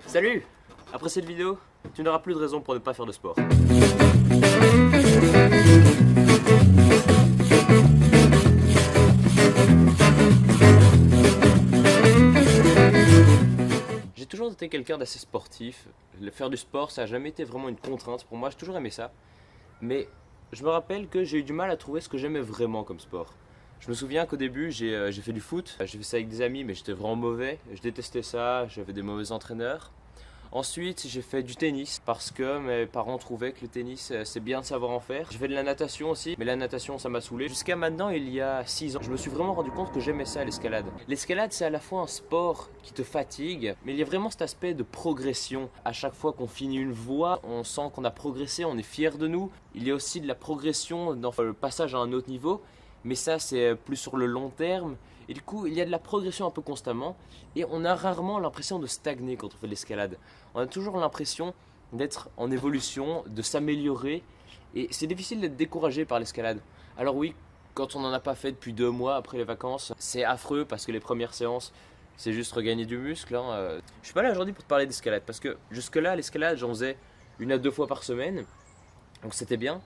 Salut! Après cette vidéo, tu n'auras plus de raison pour ne pas faire de sport. J'ai toujours été quelqu'un d'assez sportif. Faire du sport, ça n'a jamais été vraiment une contrainte pour moi, j'ai toujours aimé ça. Mais je me rappelle que j'ai eu du mal à trouver ce que j'aimais vraiment comme sport. Je me souviens qu'au début, j'ai fait du foot. J'ai fait ça avec des amis, mais j'étais vraiment mauvais. Je détestais ça, j'avais des mauvais entraîneurs. Ensuite, j'ai fait du tennis parce que mes parents trouvaient que le tennis, c'est bien de savoir en faire. J'ai fait de la natation aussi, mais la natation, ça m'a saoulé. Jusqu'à maintenant, il y a 6 ans, je me suis vraiment rendu compte que j'aimais ça, l'escalade. L'escalade, c'est à la fois un sport qui te fatigue, mais il y a vraiment cet aspect de progression. À chaque fois qu'on finit une voie, on sent qu'on a progressé, on est fier de nous. Il y a aussi de la progression dans le passage à un autre niveau, mais ça, c'est plus sur le long terme. Et du coup, il y a de la progression un peu constamment et on a rarement l'impression de stagner quand on fait de l'escalade. On a toujours l'impression d'être en évolution, de s'améliorer et c'est difficile d'être découragé par l'escalade. Alors oui, quand on n'en a pas fait depuis 2 mois après les vacances, c'est affreux parce que les premières séances, c'est juste regagner du muscle. Je suis pas là aujourd'hui pour te parler d'escalade parce que jusque-là, l'escalade, j'en faisais 1 à 2 fois par semaine, donc c'était bien.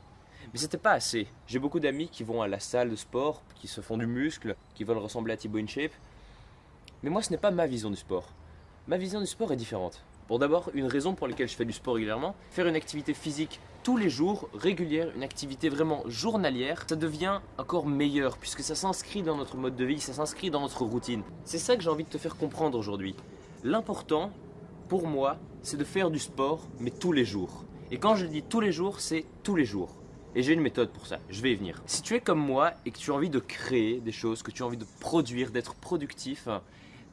Mais c'était pas assez. J'ai beaucoup d'amis qui vont à la salle de sport, qui se font du muscle, qui veulent ressembler à Thibaut InShape. Mais moi, ce n'est pas ma vision du sport. Ma vision du sport est différente. Pour d'abord, une raison pour laquelle je fais du sport régulièrement, faire une activité physique tous les jours, régulière, une activité vraiment journalière, ça devient encore meilleur puisque ça s'inscrit dans notre mode de vie, ça s'inscrit dans notre routine. C'est ça que j'ai envie de te faire comprendre aujourd'hui. L'important, pour moi, c'est de faire du sport, mais tous les jours. Et quand je dis tous les jours, c'est tous les jours. Et j'ai une méthode pour ça, je vais y venir. Si tu es comme moi et que tu as envie de créer des choses, que tu as envie de produire, d'être productif,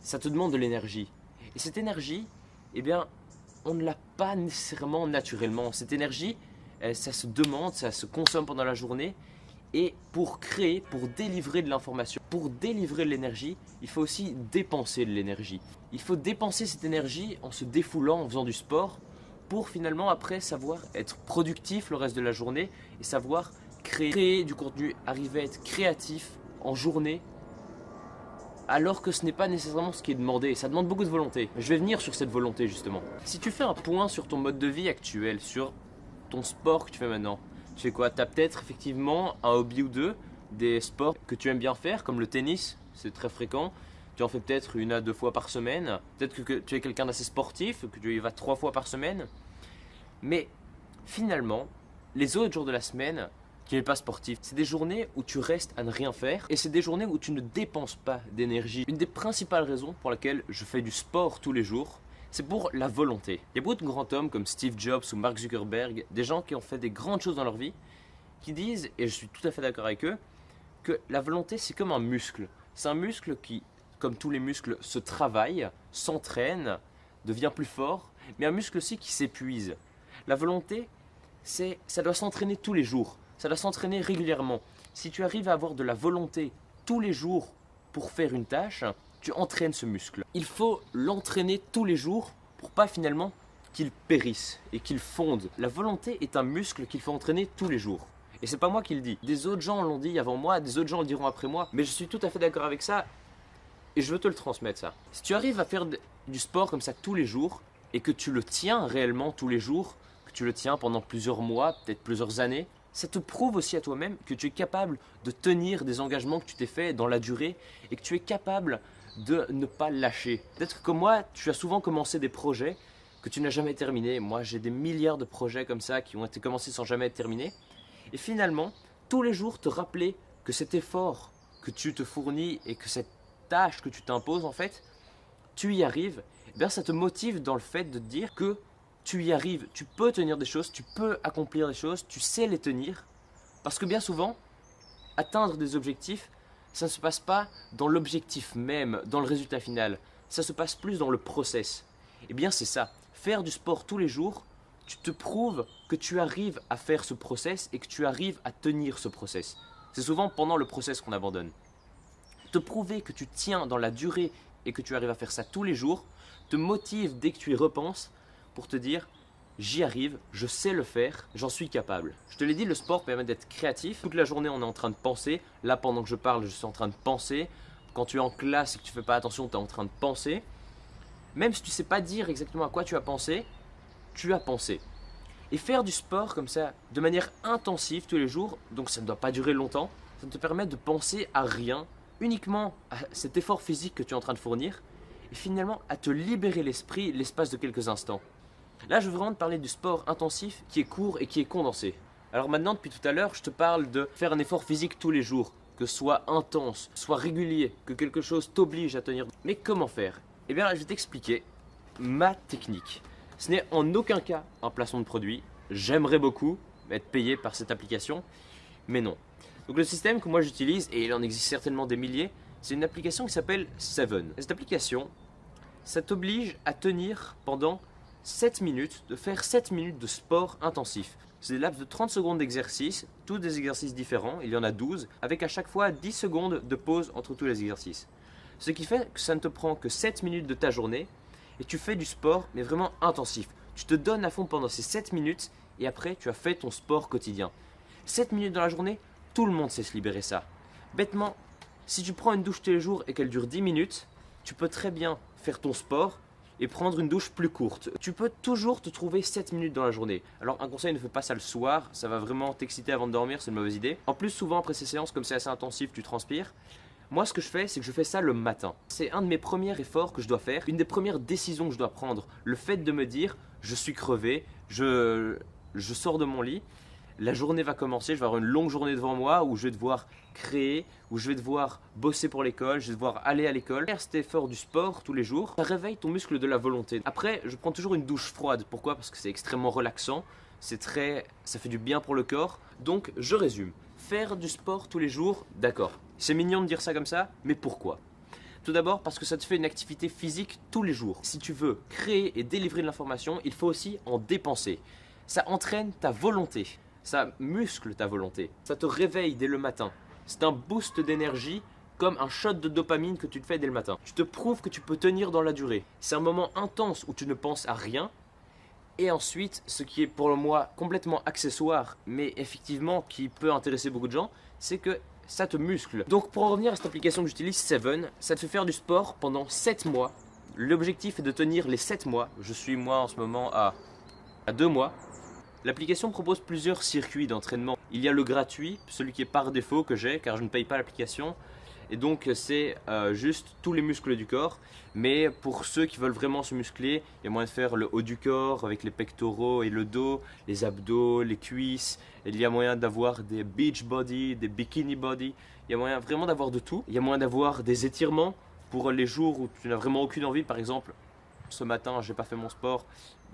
ça te demande de l'énergie. Et cette énergie, eh bien, on ne l'a pas nécessairement naturellement. Cette énergie, ça se demande, ça se consomme pendant la journée. Et pour créer, pour délivrer de l'information, pour délivrer de l'énergie, il faut aussi dépenser de l'énergie. Il faut dépenser cette énergie en se défoulant, en faisant du sport, pour finalement après savoir être productif le reste de la journée et savoir créer du contenu, arriver à être créatif en journée alors que ce n'est pas nécessairement ce qui est demandé. Ça demande beaucoup de volonté. Je vais venir sur cette volonté justement. Si tu fais un point sur ton mode de vie actuel, sur ton sport que tu fais maintenant, tu fais quoi? Tu as peut-être effectivement un hobby ou deux, des sports que tu aimes bien faire comme le tennis, c'est très fréquent. Tu en fais peut-être 1 à 2 fois par semaine. Peut-être que tu es quelqu'un d'assez sportif, que tu y vas 3 fois par semaine. Mais finalement, les autres jours de la semaine, qui n'est pas sportif, c'est des journées où tu restes à ne rien faire et c'est des journées où tu ne dépenses pas d'énergie. Une des principales raisons pour lesquelles je fais du sport tous les jours, c'est pour la volonté. Il y a beaucoup de grands hommes comme Steve Jobs ou Mark Zuckerberg, des gens qui ont fait des grandes choses dans leur vie, qui disent, et je suis tout à fait d'accord avec eux, que la volonté c'est comme un muscle. C'est un muscle qui, comme tous les muscles, se travaille, s'entraîne, devient plus fort, mais un muscle aussi qui s'épuise. La volonté, ça doit s'entraîner tous les jours, ça doit s'entraîner régulièrement. Si tu arrives à avoir de la volonté tous les jours pour faire une tâche, tu entraînes ce muscle. Il faut l'entraîner tous les jours pour pas finalement qu'il périsse et qu'il fonde. La volonté est un muscle qu'il faut entraîner tous les jours. Et c'est pas moi qui le dis. Des autres gens l'ont dit avant moi, des autres gens le diront après moi, mais je suis tout à fait d'accord avec ça et je veux te le transmettre ça. Si tu arrives à faire du sport comme ça tous les jours et que tu le tiens réellement tous les jours, que tu le tiens pendant plusieurs mois, peut-être plusieurs années, ça te prouve aussi à toi-même que tu es capable de tenir des engagements que tu t'es fait dans la durée et que tu es capable de ne pas lâcher. Peut-être que comme moi, tu as souvent commencé des projets que tu n'as jamais terminés. Moi, j'ai des milliards de projets comme ça qui ont été commencés sans jamais être terminés. Et finalement, tous les jours, te rappeler que cet effort que tu te fournis et que cette tâche que tu t'imposes, en fait, tu y arrives, eh bien, ça te motive dans le fait de te dire que tu y arrives, tu peux tenir des choses, tu peux accomplir des choses, tu sais les tenir. Parce que bien souvent, atteindre des objectifs, ça ne se passe pas dans l'objectif même, dans le résultat final. Ça se passe plus dans le process. Eh bien, c'est ça. Faire du sport tous les jours, tu te prouves que tu arrives à faire ce process et que tu arrives à tenir ce process. C'est souvent pendant le process qu'on abandonne. Te prouver que tu tiens dans la durée et que tu arrives à faire ça tous les jours, te motive dès que tu y repenses pour te dire j'y arrive, je sais le faire, j'en suis capable. Je te l'ai dit, le sport permet d'être créatif. Toute la journée, on est en train de penser. Là, pendant que je parle, je suis en train de penser. Quand tu es en classe et que tu ne fais pas attention, tu es en train de penser. Même si tu ne sais pas dire exactement à quoi tu as pensé, tu as pensé. Et faire du sport comme ça, de manière intensive tous les jours, donc ça ne doit pas durer longtemps, ça te permet de penser à rien, uniquement à cet effort physique que tu es en train de fournir, et finalement à te libérer l'esprit l'espace de quelques instants. Là, je veux vraiment te parler du sport intensif qui est court et qui est condensé. Alors maintenant, depuis tout à l'heure, je te parle de faire un effort physique tous les jours, que ce soit intense, soit régulier, que quelque chose t'oblige à tenir. Mais comment faire? Eh bien, je vais t'expliquer ma technique. Ce n'est en aucun cas un placement de produit. J'aimerais beaucoup être payé par cette application, mais non. Donc le système que moi j'utilise, et il en existe certainement des milliers, c'est une application qui s'appelle Seven. Cette application, ça t'oblige à tenir pendant 7 minutes, de faire 7 minutes de sport intensif. C'est des laps de 30 secondes d'exercice, tous des exercices différents, il y en a 12, avec à chaque fois 10 secondes de pause entre tous les exercices. Ce qui fait que ça ne te prend que 7 minutes de ta journée, et tu fais du sport, mais vraiment intensif. Tu te donnes à fond pendant ces 7 minutes, et après tu as fait ton sport quotidien. 7 minutes dans la journée, tout le monde sait se libérer ça. Bêtement, si tu prends une douche tous les jours et qu'elle dure 10 minutes, tu peux très bien faire ton sport et prendre une douche plus courte. Tu peux toujours te trouver 7 minutes dans la journée. Alors un conseil, ne fais pas ça le soir, ça va vraiment t'exciter avant de dormir, c'est une mauvaise idée. En plus, souvent après ces séances, comme c'est assez intensif, tu transpires. Moi, ce que je fais, c'est que je fais ça le matin. C'est un de mes premiers efforts que je dois faire, une des premières décisions que je dois prendre. Le fait de me dire, je suis crevé, je sors de mon lit, la journée va commencer, je vais avoir une longue journée devant moi où je vais devoir créer, où je vais devoir bosser pour l'école, je vais devoir aller à l'école. Faire cet effort du sport tous les jours, ça réveille ton muscle de la volonté. Après, je prends toujours une douche froide. Pourquoi? Parce que c'est extrêmement relaxant, ça fait du bien pour le corps. Donc, je résume. Faire du sport tous les jours, d'accord. C'est mignon de dire ça comme ça, mais pourquoi? Tout d'abord parce que ça te fait une activité physique tous les jours. Si tu veux créer et délivrer de l'information, il faut aussi en dépenser. Ça entraîne ta volonté, ça muscle ta volonté, ça te réveille dès le matin. C'est un boost d'énergie comme un shot de dopamine que tu te fais dès le matin. Tu te prouves que tu peux tenir dans la durée. C'est un moment intense où tu ne penses à rien. Et ensuite, ce qui est pour moi complètement accessoire, mais effectivement qui peut intéresser beaucoup de gens, c'est que ça te muscle. Donc pour en revenir à cette application que j'utilise, Seven, ça te fait faire du sport pendant 7 mois. L'objectif est de tenir les 7 mois. Je suis moi en ce moment à 2 mois. L'application propose plusieurs circuits d'entraînement. Il y a le gratuit, celui qui est par défaut que j'ai car je ne paye pas l'application. Et donc c'est juste tous les muscles du corps. Mais pour ceux qui veulent vraiment se muscler, il y a moyen de faire le haut du corps avec les pectoraux et le dos, les abdos, les cuisses. Il y a moyen d'avoir des beach body, des bikini body. Il y a moyen vraiment d'avoir de tout. Il y a moyen d'avoir des étirements pour les jours où tu n'as vraiment aucune envie. Par exemple, ce matin, je n'ai pas fait mon sport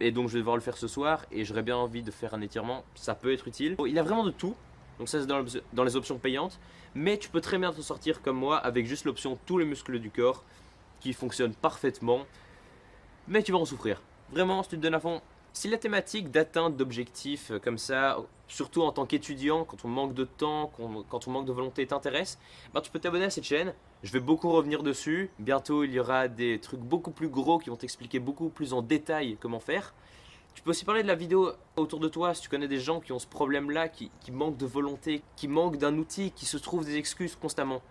et donc je vais devoir le faire ce soir et j'aurais bien envie de faire un étirement. Ça peut être utile. Il y a vraiment de tout. Donc ça, c'est dans les options payantes. Mais tu peux très bien te sortir comme moi avec juste l'option tous les muscles du corps qui fonctionne parfaitement. Mais tu vas en souffrir. Vraiment, si tu te donnes à fond. Si la thématique d'atteinte d'objectifs comme ça, surtout en tant qu'étudiant, quand on manque de temps, quand on manque de volonté t'intéresse, ben tu peux t'abonner à cette chaîne. Je vais beaucoup revenir dessus. Bientôt, il y aura des trucs beaucoup plus gros qui vont t'expliquer beaucoup plus en détail comment faire. Tu peux aussi parler de la vidéo autour de toi si tu connais des gens qui ont ce problème-là, qui manquent de volonté, qui manquent d'un outil, qui se trouvent des excuses constamment.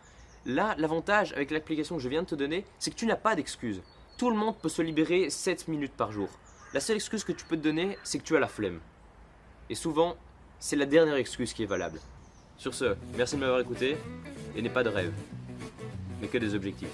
Là, l'avantage avec l'application que je viens de te donner, c'est que tu n'as pas d'excuses. Tout le monde peut se libérer 7 minutes par jour. La seule excuse que tu peux te donner, c'est que tu as la flemme. Et souvent, c'est la dernière excuse qui est valable. Sur ce, merci de m'avoir écouté, et n'aie pas de rêve, mais que des objectifs.